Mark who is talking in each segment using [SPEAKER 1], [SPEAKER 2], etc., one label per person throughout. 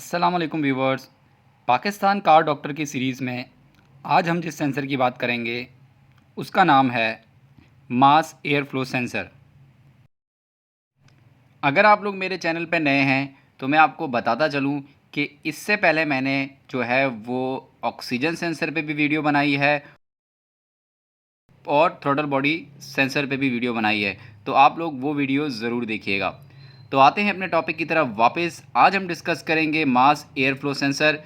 [SPEAKER 1] अस्सलाम वालेकुम viewers. Pakistan car doctor की सीरीज़ में आज हम जिस सेंसर की बात करेंगे उसका नाम है मास एयर फ्लो सेंसर। अगर आप लोग मेरे चैनल पर नए हैं तो मैं आपको बताता चलूं कि इससे पहले मैंने जो है वो ऑक्सीजन सेंसर पे भी वीडियो बनाई है और थ्रोटल बॉडी सेंसर पे भी वीडियो बनाई है, तो आप लोग वो वीडियो ज़रूर देखिएगा। तो आते हैं अपने टॉपिक की तरफ वापस। आज हम डिस्कस करेंगे मास एयर फ्लो सेंसर।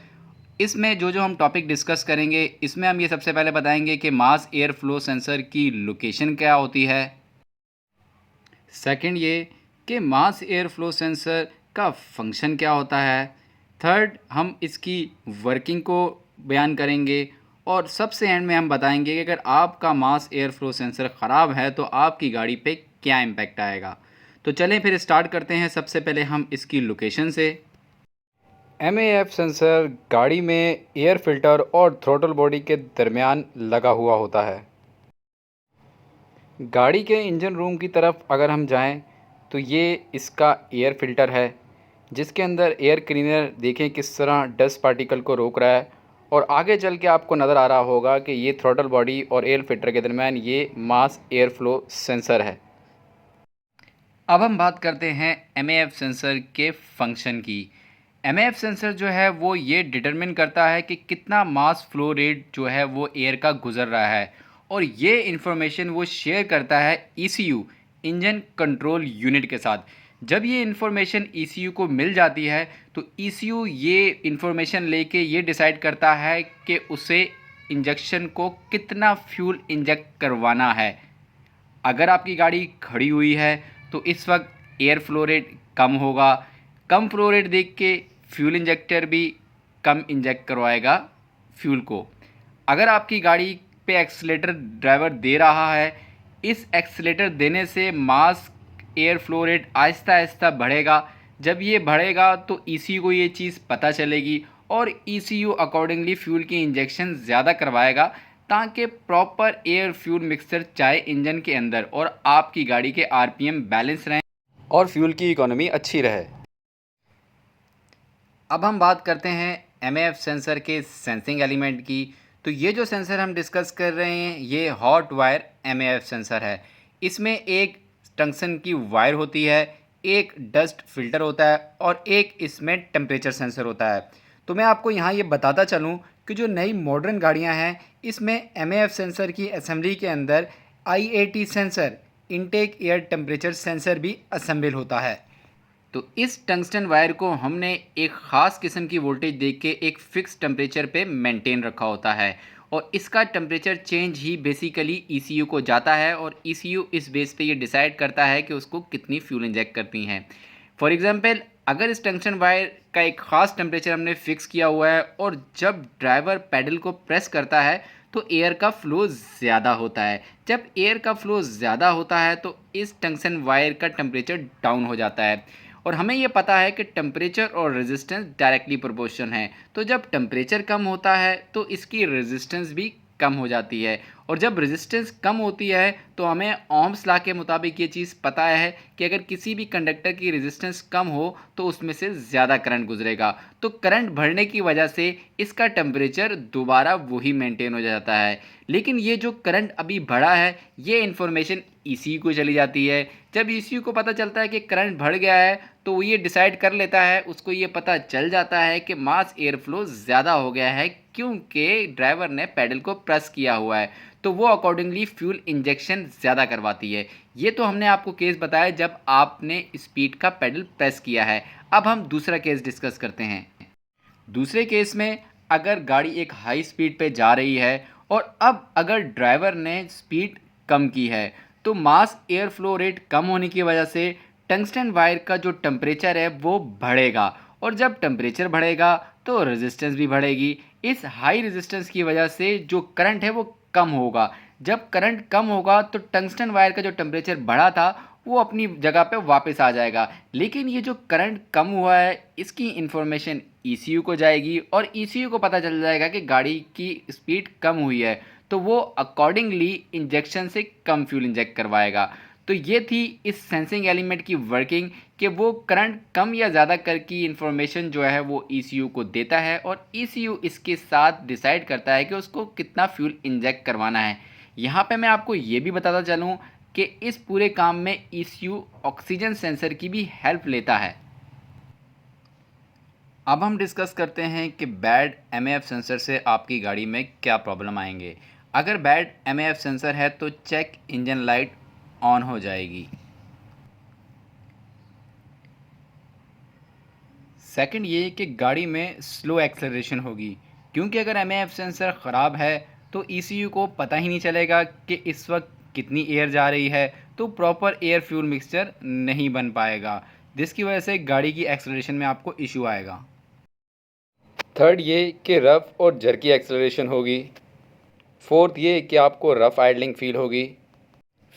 [SPEAKER 1] इसमें जो हम टॉपिक डिस्कस करेंगे इसमें हम ये सबसे पहले बताएंगे कि मास एयर फ्लो सेंसर की लोकेशन क्या होती है। सेकंड ये कि मास एयर फ्लो सेंसर का फंक्शन क्या होता है। थर्ड हम इसकी वर्किंग को बयान करेंगे और सबसे एंड में हम बताएंगे कि अगर आपका मास एयर फ्लो सेंसर ख़राब है तो आपकी गाड़ी पे क्या इम्पैक्ट आएगा। तो चलें फिर स्टार्ट करते हैं। सबसे पहले हम इसकी लोकेशन से। MAF सेंसर गाड़ी में एयर फिल्टर और थ्रोटल बॉडी के दरमियान लगा हुआ होता है। गाड़ी के इंजन रूम की तरफ अगर हम जाएं तो ये इसका एयर फ़िल्टर है जिसके अंदर एयर क्लीनर देखें किस तरह डस्ट पार्टिकल को रोक रहा है, और आगे चल के आपको नज़र आ रहा होगा कि ये थ्रोटल बॉडी और एयर फिल्टर के दरमियान ये मास एयर फ्लो सेंसर है। अब हम बात करते हैं MAF सेंसर के फंक्शन की। MAF सेंसर जो है वो ये डिटरमिन करता है कि कितना मास फ्लो रेट जो है वो एयर का गुजर रहा है, और ये इन्फॉर्मेशन वो शेयर करता है ECU इंजन कंट्रोल यूनिट के साथ। जब ये इन्फॉर्मेशन ECU को मिल जाती है तो ECU ये इन्फॉर्मेशन लेके ये डिसाइड करता है कि उसे इंजेक्शन को कितना फ्यूल इंजेक्ट करवाना है। अगर आपकी गाड़ी खड़ी हुई है तो इस वक्त एयर फ्लो रेट कम होगा। कम फ्लो रेट देख के फ्यूल इंजेक्टर भी कम इंजेक्ट करवाएगा फ्यूल को। अगर आपकी गाड़ी पे एक्सीलेटर ड्राइवर दे रहा है, इस एक्सीलेटर देने से mass air flow rate Aahista Aahista बढ़ेगा। जब ये बढ़ेगा तो ECU को ये चीज़ पता चलेगी और ECU अकॉर्डिंगली फ्यूल की इंजेक्शन ज़्यादा करवाएगा ताकि प्रॉपर एयर फ्यूल मिक्सचर चाहे इंजन के अंदर और आपकी गाड़ी के RPM बैलेंस रहें और फ्यूल की इकोनॉमी अच्छी रहे। अब हम बात करते हैं MAF सेंसर के सेंसिंग एलिमेंट की। तो ये जो सेंसर हम डिस्कस कर रहे हैं ये हॉट वायर MAF सेंसर है। इसमें एक टंगस्टन की वायर होती है, एक डस्ट फिल्टर होता है और एक इसमें टेम्परेचर सेंसर होता है। तो मैं आपको यहाँ ये बताता चलूँ कि जो नई मॉडर्न गाड़ियाँ हैं इसमें MAF सेंसर की असेंबली के अंदर IAT sensor, intake air temperature sensor भी असेंबल होता है। तो इस टंगस्टन वायर को हमने एक ख़ास किस्म की वोल्टेज देख के एक फ़िक्स टेम्परेचर पे मेंटेन रखा होता है, और इसका टेम्परेचर चेंज ही बेसिकली ECU को जाता है और ECU इस बेस पे ये डिसाइड करता है कि उसको कितनी फ्यूल इंजेक्ट करनी है। फॉर एग्ज़ाम्पल अगर इस टंगस्टन वायर का एक ख़ास टेम्परेचर हमने फ़िक्स किया हुआ है और जब ड्राइवर पैडल को प्रेस करता है तो एयर का फ़्लो ज़्यादा होता है। जब एयर का फ़्लो ज़्यादा होता है तो इस टंगस्टन वायर का टेम्परेचर डाउन हो जाता है, और हमें ये पता है कि टेम्परेचर और रेजिस्टेंस डायरेक्टली प्रोपोर्शन है। तो जब टेम्परेचर कम होता है तो इसकी रेजिस्टेंस भी कम हो जाती है, और जब रेजिस्टेंस कम होती है तो हमें ओम्स लॉ के मुताबिक ये चीज़ पता है कि अगर किसी भी कंडक्टर की रेजिस्टेंस कम हो तो उसमें से ज़्यादा करंट गुजरेगा। तो करंट बढ़ने की वजह से इसका टेम्परेचर दोबारा वही मेंटेन हो जाता है। लेकिन ये जो करंट अभी बढ़ा है ये इन्फॉर्मेशन ECU को चली जाती है। जब ECU को पता चलता है कि करंट बढ़ गया है तो वो ये डिसाइड कर लेता है, उसको ये पता चल जाता है कि मास एयर फ्लो ज़्यादा हो गया है क्योंकि ड्राइवर ने पैडल को प्रेस किया हुआ है, तो वो अकॉर्डिंगली फ्यूल इंजेक्शन ज़्यादा करवाती है। ये तो हमने आपको केस बताया जब आपने स्पीड का पैडल प्रेस किया है। अब हम दूसरा केस डिस्कस करते हैं। दूसरे केस में अगर गाड़ी एक हाई स्पीड पे जा रही है और अब अगर ड्राइवर ने स्पीड कम की है तो मास एयर फ्लो रेट कम होने की वजह से टंगस्टन वायर का जो टेम्परेचर है वो बढ़ेगा, और जब टेम्परेचर बढ़ेगा तो रेजिस्टेंस भी बढ़ेगी। इस हाई रेजिस्टेंस की वजह से जो करंट है वो कम होगा। जब करंट कम होगा तो टंगस्टन वायर का जो टेम्परेचर बढ़ा था वो अपनी जगह पे वापस आ जाएगा। लेकिन ये जो करंट कम हुआ है इसकी इन्फॉर्मेशन ECU को जाएगी और ECU को पता चल जाएगा कि गाड़ी की स्पीड कम हुई है, तो वो अकॉर्डिंगली इंजेक्शन से कम फ्यूल इंजेक्ट करवाएगा। तो ये थी इस सेंसिंग एलिमेंट की वर्किंग कि वो करंट कम या ज़्यादा कर की इन्फॉर्मेशन जो है वो ECU को देता है और ECU इसके साथ डिसाइड करता है कि उसको कितना फ्यूल इंजेक्ट करवाना है। यहाँ पे मैं आपको ये भी बताता चलूँ कि इस पूरे काम में ECU ऑक्सीजन सेंसर की भी हेल्प लेता है। अब हम डिस्कस करते हैं कि बैड MAF सेंसर से आपकी गाड़ी में क्या प्रॉब्लम आएंगे। अगर बैड MAF सेंसर है तो चेक इंजन लाइट ऑन हो जाएगी। सेकंड ये कि गाड़ी में स्लो एक्सेलरेशन होगी, क्योंकि अगर MAF सेंसर ख़राब है तो ECU को पता ही नहीं चलेगा कि इस वक्त कितनी एयर जा रही है, तो प्रॉपर एयर फ्यूल मिक्सचर नहीं बन पाएगा, जिसकी वजह से गाड़ी की एक्सेलरेशन में आपको इशू आएगा। थर्ड ये कि रफ़ और जर्की एक्सेलरेशन होगी। फोर्थ ये कि आपको रफ़ आइडलिंग फील होगी।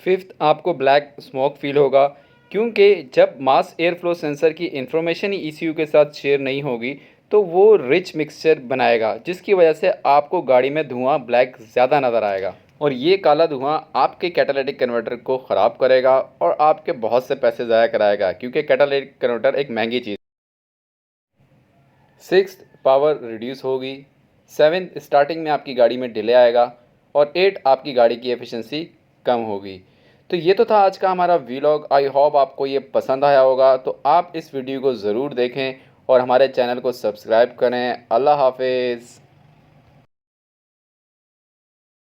[SPEAKER 1] फिफ्थ आपको ब्लैक स्मोक फील होगा, क्योंकि जब मास एयर फ्लो सेंसर की इंफॉर्मेशन ही ECU के साथ शेयर नहीं होगी तो वो रिच मिक्सचर बनाएगा, जिसकी वजह से आपको गाड़ी में धुआं ब्लैक ज़्यादा नज़र आएगा और ये काला धुआं आपके कैटालिटिक कन्वर्टर को ख़राब करेगा और आपके बहुत से पैसे ज़ाया कराएगा, क्योंकि कैटालिटिक कन्वर्टर एक महंगी चीज़। सिक्स्थ पावर रिड्यूस होगी। सेवन्थ स्टार्टिंग में आपकी गाड़ी में डिले आएगा और एट आपकी गाड़ी की एफिशिएंसी कम होगी। तो ये तो था आज का हमारा वीलॉग। आई होप आपको ये पसंद आया होगा, तो आप इस वीडियो को ज़रूर देखें और हमारे चैनल को सब्सक्राइब करें। अल्लाह हाफिज़।